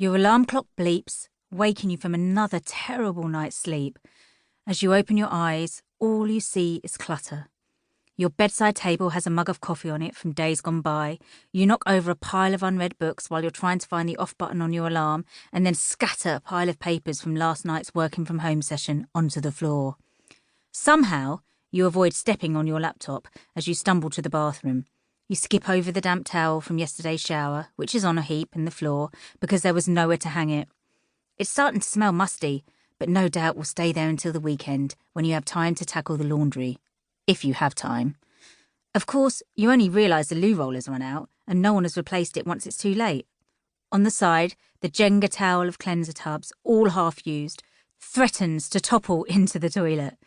Your alarm clock bleeps, waking you from another terrible night's sleep. As you open your eyes, all you see is clutter. Your bedside table has a mug of coffee on it from days gone by. You knock over a pile of unread books while you're trying to find the off button on your alarm, and then scatter a pile of papers from last night's working from home session onto the floor. Somehow, you avoid stepping on your laptop as you stumble to the bathroom. You skip over the damp towel from yesterday's shower, which is on a heap in the floor because there was nowhere to hang it. It's starting to smell musty, but no doubt will stay there until the weekend when you have time to tackle the laundry. If you have time. Of course, you only realise the loo roll has run out and no one has replaced it once it's too late. On the side, the Jenga towel of cleanser tubs, all half used, threatens to topple into the toilet.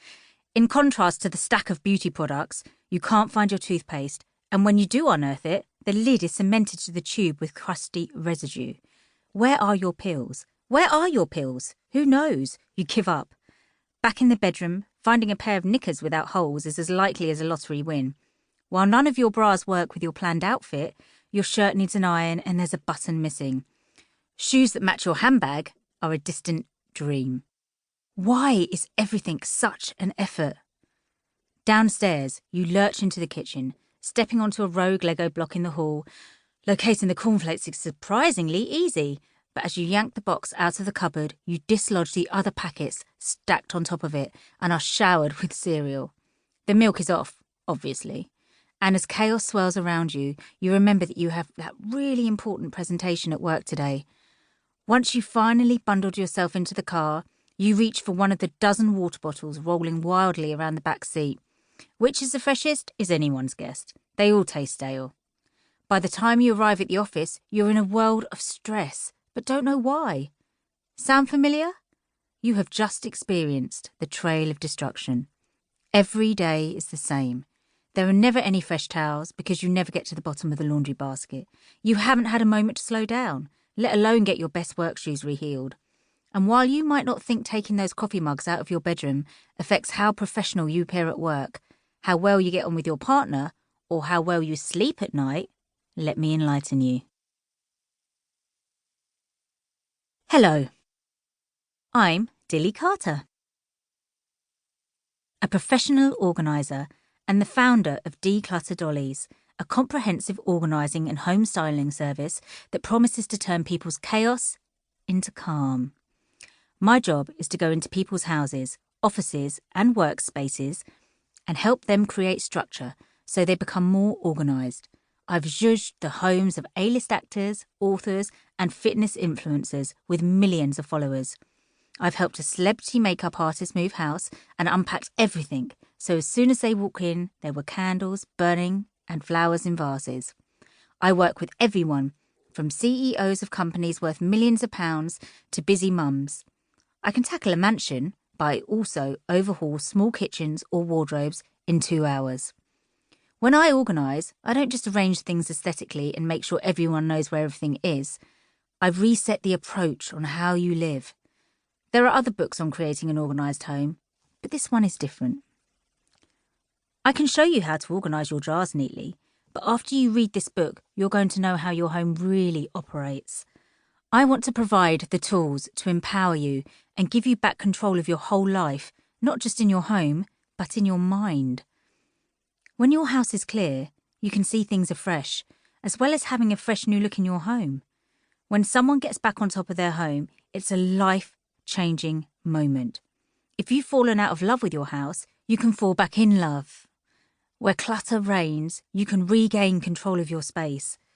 In contrast to the stack of beauty products, you can't find your toothpaste, and when you do unearth it, the lid is cemented to the tube with crusty residue. Where are your pills? Where are your pills? Who knows? You give up. Back in the bedroom, finding a pair of knickers without holes is as likely as a lottery win. While none of your bras work with your planned outfit, your shirt needs an iron and there's a button missing. Shoes that match your handbag are a distant dream. Why is everything such an effort? Downstairs, you lurch into the kitchen, stepping onto a rogue Lego block in the hall. Locating the cornflakes is surprisingly easy, but as you yank the box out of the cupboard, you dislodge the other packets stacked on top of it and are showered with cereal. The milk is off, obviously, and as chaos swirls around you, you remember that you have that really important presentation at work today. Once you've finally bundled yourself into the car, you reach for one of the dozen water bottles rolling wildly around the back seat. Which is the freshest is anyone's guess. They all taste stale. By the time you arrive at the office, you're in a world of stress, but don't know why. Sound familiar? You have just experienced the trail of destruction. Every day is the same. There are never any fresh towels because you never get to the bottom of the laundry basket. You haven't had a moment to slow down, let alone get your best work shoes rehealed. And while you might not think taking those coffee mugs out of your bedroom affects how professional you appear at work, how well you get on with your partner, or how well you sleep at night, let me enlighten you. Hello, I'm Dilly Carter, a professional organiser and the founder of Declutter Dollies, a comprehensive organising and home styling service that promises to turn people's chaos into calm. My job is to go into people's houses, offices and workspaces and help them create structure so they become more organised. I've zhuzhed the homes of A-list actors, authors and fitness influencers with millions of followers. I've helped a celebrity makeup artist move house and unpacked everything so as soon as they walk in, there were candles burning and flowers in vases. I work with everyone from CEOs of companies worth millions of pounds to busy mums. I can tackle a mansion, but I also overhaul small kitchens or wardrobes in 2 hours. When I organise, I don't just arrange things aesthetically and make sure everyone knows where everything is. I reset the approach on how you live. There are other books on creating an organised home, but this one is different. I can show you how to organise your jars neatly, but after you read this book, you're going to know how your home really operates. I want to provide the tools to empower you and give you back control of your whole life, not just in your home, but in your mind. When your house is clear, you can see things afresh, as well as having a fresh new look in your home. When someone gets back on top of their home, it's a life-changing moment. If you've fallen out of love with your house, you can fall back in love. Where clutter reigns, you can regain control of your space.